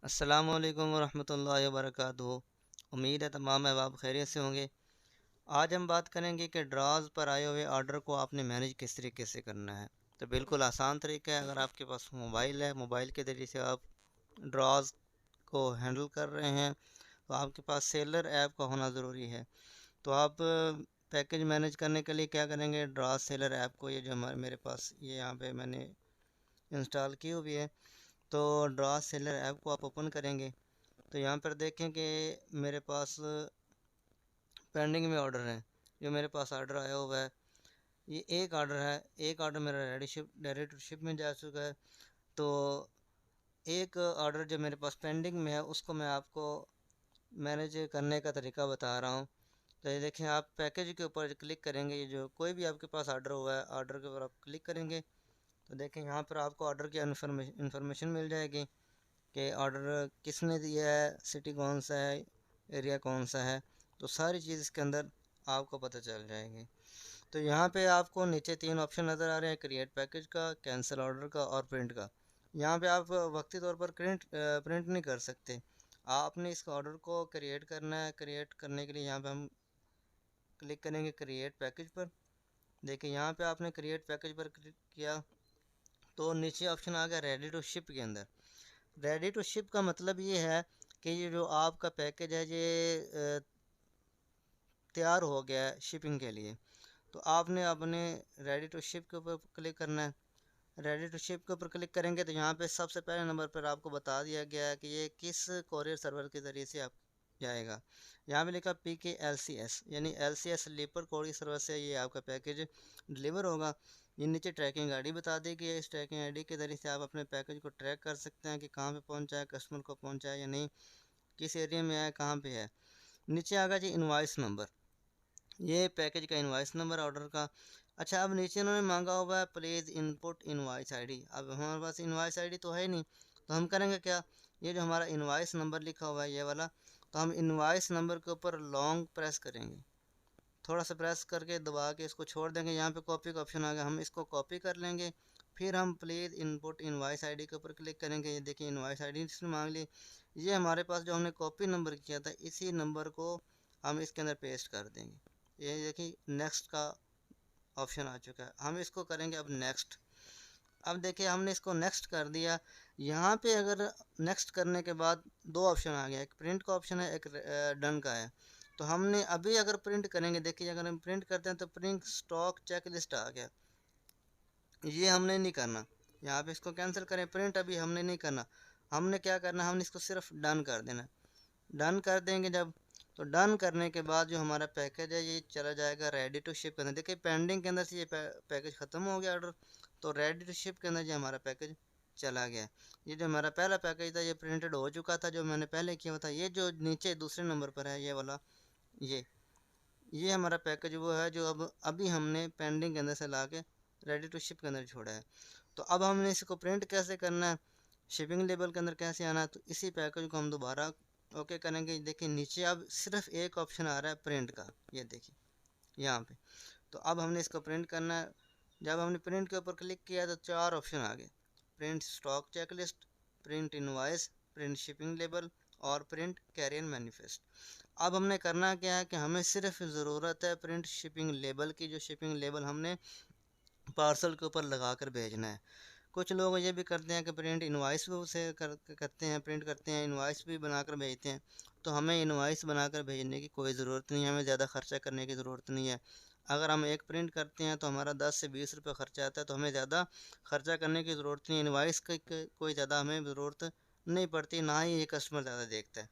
अस्सलामुअलैकुम वरहमतुल्लाहि वबरकातुहू। उम्मीद है तमाम अहबाब खैरियत से होंगे। आज हम बात करेंगे कि ड्राज पर आए हुए ऑर्डर को आपने मैनेज किस तरीके से करना है। तो बिल्कुल आसान तरीका है। अगर आपके पास मोबाइल है, मोबाइल के ज़रिए से आप ड्राज को हैंडल कर रहे हैं तो आपके पास सेलर ऐप का होना ज़रूरी है। तो आप पैकेज मैनेज करने के लिए क्या करेंगे, ड्राज सेलर ऐप को, ये जो हमारे मेरे पास ये यहाँ पे मैंने इंस्टॉल की हुई है। तो ड्राज सेलर ऐप को आप ओपन करेंगे तो यहाँ पर देखें कि मेरे पास पेंडिंग में ऑर्डर है। जो मेरे पास ऑर्डर आया हुआ है ये एक ऑर्डर है। एक ऑर्डर मेरा रेडी टू शिप में जा चुका है। तो एक ऑर्डर जो मेरे पास पेंडिंग में है उसको मैं आपको मैनेज करने का तरीका बता रहा हूँ। तो ये देखें, आप पैकेज के ऊपर क्लिक करेंगे, ये जो कोई भी आपके पास ऑर्डर हुआ है ऑर्डर के ऊपर आप क्लिक करेंगे तो देखें यहाँ पर आपको ऑर्डर की इन्फॉर्मेशन मिल जाएगी कि ऑर्डर किसने दिया है, सिटी कौन सा है, एरिया कौन सा है। तो सारी चीज़ इसके अंदर आपको पता चल जाएगी। तो यहाँ पे आपको नीचे तीन ऑप्शन नज़र आ रहे हैं, क्रिएट पैकेज का, कैंसिल ऑर्डर का और प्रिंट का। यहाँ पे आप वक्ती तौर पर प्रिंट नहीं कर सकते। आपने इस ऑर्डर को क्रिएट करना है। क्रिएट करने के लिए यहाँ पे हम क्लिक करेंगे क्रिएट पैकेज पर। देखिए यहाँ पे आपने क्रिएट पैकेज पर क्लिक किया तो नीचे ऑप्शन आ गया रेडी टू शिप के अंदर। रेडी टू शिप का मतलब ये है कि ये जो आपका पैकेज है ये तैयार हो गया है शिपिंग के लिए। तो आपने अपने रेडी टू शिप के ऊपर क्लिक करना है। रेडी टू शिप के ऊपर क्लिक करेंगे तो यहाँ पे सबसे पहले नंबर पर आपको बता दिया गया है कि ये किस कोरियर सर्वर के ज़रिए से आप जाएगा। यहाँ पे लिखा PKLCS यानी LCS लीपर कोरियर सर्वर से ये आपका पैकेज डिलीवर होगा। ये नीचे ट्रैकिंग आईडी बता दी गई है। इस ट्रैकिंग आईडी के ज़रिए से आप अपने पैकेज को ट्रैक कर सकते हैं कि कहाँ पे पहुँचा है, कस्टमर को पहुँचा है या नहीं, किस एरिया में है, कहाँ पे है। नीचे आ गया जी इनवॉइस नंबर, ये पैकेज का इनवॉइस नंबर ऑर्डर का। अच्छा, अब नीचे इन्होंने मांगा हुआ है प्लीज़ इनपुट इनवॉइस आईडी। अब हमारे पास इनवॉइस आईडी तो है नहीं, तो हम करेंगे क्या, ये जो हमारा इनवॉइस नंबर लिखा हुआ है ये वाला, तो हम इनवॉइस नंबर के ऊपर लॉन्ग प्रेस करेंगे। थोड़ा सा प्रेस करके दबा के इसको छोड़ देंगे। यहाँ पे कॉपी का ऑप्शन आ गया, हम इसको कॉपी कर लेंगे। फिर हम प्लीज़ इनपुट इनवॉइस आईडी के ऊपर क्लिक करेंगे। ये देखिए इनवॉइस आईडी इसने मांग ली। ये हमारे पास जो हमने कॉपी नंबर किया था इसी नंबर को हम इसके अंदर पेस्ट कर देंगे। ये देखिए नेक्स्ट का ऑप्शन आ चुका है, हम इसको करेंगे अब नेक्स्ट। अब देखिए हमने इसको नेक्स्ट कर दिया। यहाँ पे अगर नेक्स्ट करने के बाद दो ऑप्शन आ गया, एक प्रिंट का ऑप्शन है, एक डन का है। तो हमने अभी अगर प्रिंट करेंगे, देखिए अगर हम प्रिंट करते हैं तो प्रिंट स्टॉक चेक लिस्ट आ गया, ये हमने नहीं करना। यहाँ पे इसको कैंसिल करें, प्रिंट अभी हमने नहीं करना। हमने क्या करना, हमने इसको सिर्फ डन कर देना। डन कर देंगे जब, तो डन करने के बाद जो हमारा पैकेज है ये चला जाएगा रेडी टू शिप के अंदर। देखिए पेंडिंग के अंदर से ये पैकेज ख़त्म हो गया ऑर्डर, तो रेडी टू शिप के अंदर ये हमारा पैकेज चला गया। ये जो हमारा पहला पैकेज था ये प्रिंटेड हो चुका था, जो मैंने पहले किया हुआ था। ये जो नीचे दूसरे नंबर पर है ये वाला, ये हमारा पैकेज वो है जो अब अभी हमने पेंडिंग के अंदर से ला के रेडी टू शिप के अंदर छोड़ा है। तो अब हमने इसको प्रिंट कैसे करना है, शिपिंग लेबल के अंदर कैसे आना है, तो इसी पैकेज को हम दोबारा ओके करेंगे। देखिए नीचे अब सिर्फ एक ऑप्शन आ रहा है प्रिंट का, ये देखिए यहाँ पे। तो अब हमने इसको प्रिंट करना है। जब हमने प्रिंट के ऊपर क्लिक किया तो चार ऑप्शन आ गए, print stock checklist, print invoice, print shipping label और प्रिंट कैरियर मैनिफेस्ट। अब हमने करना क्या है कि हमें सिर्फ ज़रूरत है प्रिंट शिपिंग लेबल की। जो शिपिंग लेबल हमने पार्सल के ऊपर लगा कर भेजना है। कुछ लोग ये भी करते हैं कि प्रिंट इनवॉइस भी उसे करते हैं, प्रिंट करते हैं, इनवॉइस भी बनाकर भेजते हैं। तो हमें इनवॉइस बनाकर भेजने की कोई ज़रूरत नहीं है, हमें ज़्यादा खर्चा करने की ज़रूरत नहीं है। अगर हम एक प्रिंट करते हैं तो हमारा 10 से 20 रुपये खर्चा आता है, तो हमें ज़्यादा खर्चा करने की ज़रूरत नहीं है। इनवॉइस की कोई ज़्यादा हमें ज़रूरत नहीं पड़ती, ना ही ये कस्टमर ज़्यादा देखता है।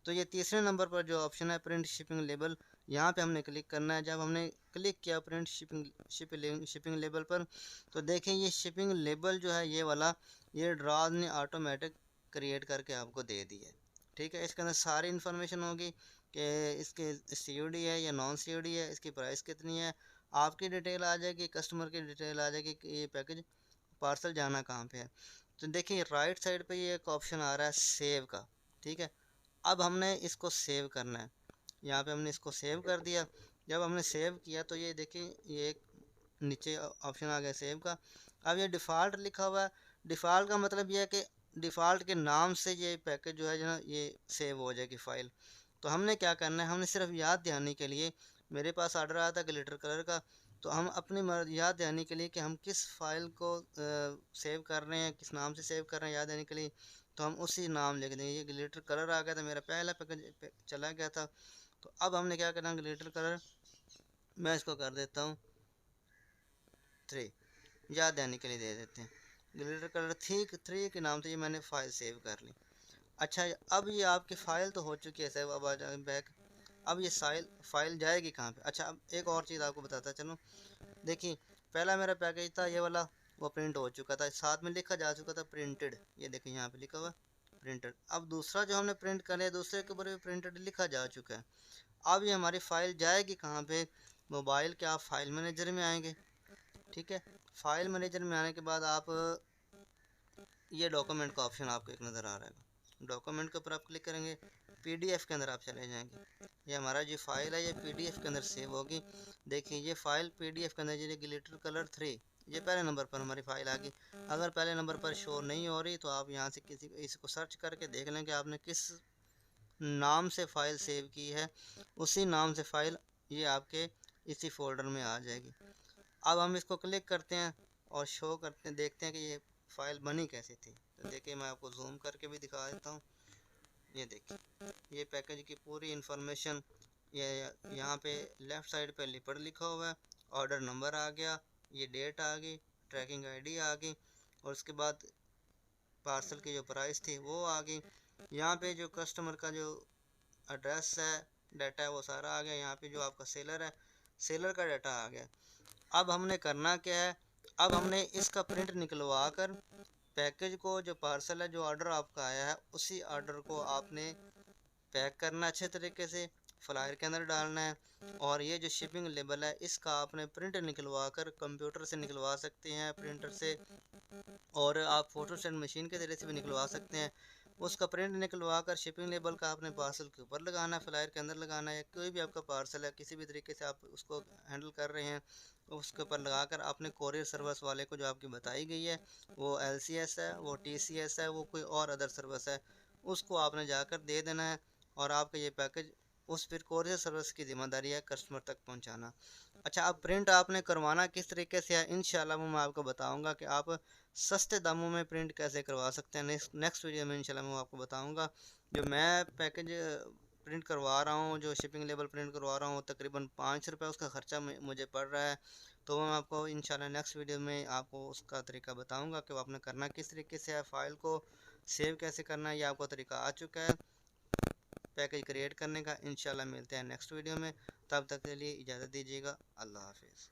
तो ये तीसरे नंबर पर जो ऑप्शन है प्रिंट शिपिंग लेबल, यहाँ पे हमने क्लिक करना है। जब हमने क्लिक किया प्रिंट शिपिंग लेबल पर, तो देखें ये शिपिंग लेबल जो है ये वाला, ये ड्राज ने ऑटोमेटिक क्रिएट करके आपको दे दी है। ठीक है, इसके अंदर सारी इन्फॉर्मेशन होगी कि इसके COD है या नॉन COD है, इसकी प्राइस कितनी है, आपकी डिटेल आ जाएगी, कस्टमर की डिटेल आ जाएगी कि ये पैकेज पार्सल जाना कहाँ पे है। तो देखिए राइट साइड पे ये एक ऑप्शन आ रहा है सेव का। ठीक है, अब हमने इसको सेव करना है। यहाँ पे हमने इसको सेव कर दिया। जब हमने सेव किया तो ये देखिए ये एक नीचे ऑप्शन आ गया सेव का। अब ये डिफ़ॉल्ट लिखा हुआ है। डिफ़ॉल्ट का मतलब ये है कि डिफ़ॉल्ट के नाम से ये पैकेज जो है ना ये सेव हो जाएगी फ़ाइल। तो हमने क्या करना है, हमने सिर्फ याद दहानी के लिए, मेरे पास ऑर्डर आया था ग्लिटर कलर का, तो हम अपनी याद दहानी के लिए कि हम किस फाइल को सेव कर रहे हैं, किस नाम से सेव कर रहे हैं याद दहानी के लिए, तो हम उसी नाम लिख देंगे। ये ग्लिटर कलर आ गया था, मेरा पहला पैकेज चला गया था। तो अब हमने क्या करना, ग्लिटर कलर मैं इसको कर देता हूँ 3, याद दहानी के लिए दे देते हैं। ग्लिटर कलर 3 के नाम से ये मैंने फ़ाइल सेव कर ली। अच्छा, अब ये आपकी फ़ाइल तो हो चुकी है सेव। अब आ जाए बैक, अब ये फाइल जाएगी कहाँ पे। अच्छा, अब एक और चीज़ आपको बताता चलो। देखिए, पहला मेरा पैकेज था ये वाला, वो प्रिंट हो चुका था, साथ में लिखा जा चुका था प्रिंटेड, ये देखिए यहाँ पे लिखा हुआ प्रिंटेड। अब दूसरा जो हमने प्रिंट कर लिया, दूसरे के ऊपर भी प्रिंटेड लिखा जा चुका है। अब ये हमारी फ़ाइल जाएगी कहाँ पे, मोबाइल के आप फाइल मैनेजर में आएंगे। ठीक है, फाइल मैनेजर में आने के बाद आप ये डॉक्यूमेंट का ऑप्शन आपको एक नज़र आ रहा है, डॉक्यूमेंट के ऊपर आप क्लिक करेंगे, पीडीएफ के अंदर आप चले जाएंगे। ये हमारा जो फाइल है ये पीडीएफ के अंदर सेव होगी। देखिए ये फाइल पीडीएफ के अंदर, ये ग्लिटर कलर 3, ये पहले नंबर पर हमारी फाइल आ गई। अगर पहले नंबर पर शो नहीं हो रही तो आप यहाँ से किसी इसको सर्च करके देख लें कि आपने किस नाम से फ़ाइल सेव की है, उसी नाम से फ़ाइल ये आपके इसी फोल्डर में आ जाएगी। अब हम इसको क्लिक करते हैं और शो करते हैं, देखते हैं कि ये फ़ाइल बनी कैसी थी। तो देखिए मैं आपको जूम करके भी दिखा देता हूँ। ये देखिए ये पैकेज की पूरी इंफॉर्मेशन ये यहाँ पे लेफ़्ट साइड पे लिपड़ लिखा हुआ है, ऑर्डर नंबर आ गया, ये डेट आ गई, ट्रैकिंग आईडी आ गई, और उसके बाद पार्सल की जो प्राइस थी वो आ गई। यहाँ पे जो कस्टमर का जो एड्रेस है, डाटा है, वो सारा आ गया। यहाँ पे जो आपका सेलर है, सेलर का डाटा आ गया। अब हमने करना क्या है, अब हमने इसका प्रिंट निकलवा कर पैकेज को, जो पार्सल है, जो ऑर्डर आपका आया है, उसी ऑर्डर को आपने पैक करना अच्छे तरीके से, फ्लायर के अंदर डालना है। और ये जो शिपिंग लेबल है इसका आपने प्रिंट निकलवा कर कंप्यूटर से निकलवा सकते हैं, प्रिंटर से, और आप फोटो स्टेट मशीन के ज़रिए से भी निकलवा सकते हैं। उसका प्रिंट निकलवा कर शिपिंग लेबल का आपने पार्सल के ऊपर लगाना है, फ्लायर के अंदर लगाना है। कोई भी आपका पार्सल है, किसी भी तरीके से आप उसको हैंडल कर रहे हैं, उसके ऊपर लगाकर आपने कोरियर सर्विस वाले को जो आपकी बताई गई है, वो LCS है, वो TCS है, वो कोई और अदर सर्विस है, उसको आपने जाकर दे देना है। और आपका ये पैकेज, उस फिर कोरियर सर्विस की ज़िम्मेदारी है कस्टमर तक पहुंचाना। अच्छा, अब प्रिंट आपने करवाना किस तरीके से है, इंशाल्लाह मैं आपको बताऊंगा कि आप सस्ते दामों में प्रिंट कैसे करवा सकते हैं। नेक्स्ट वीडियो में इंशाल्लाह मैं आपको बताऊंगा। जो मैं पैकेज प्रिंट करवा रहा हूँ, जो शिपिंग लेबल प्रिंट करवा रहा हूँ, तकरीबन 5 रुपये उसका ख़र्चा मुझे पड़ रहा है। तो मैं आपको इंशाल्लाह नेक्स्ट वीडियो में आपको उसका तरीका बताऊंगा कि वो आपने करना किस तरीके से है, फ़ाइल को सेव कैसे करना है, ये आपको तरीका आ चुका है पैकेज क्रिएट करने का। इंशाल्लाह मिलते हैं नेक्स्ट वीडियो में, तब तक के लिए इजाज़त दीजिएगा। अल्लाह हाफिज़।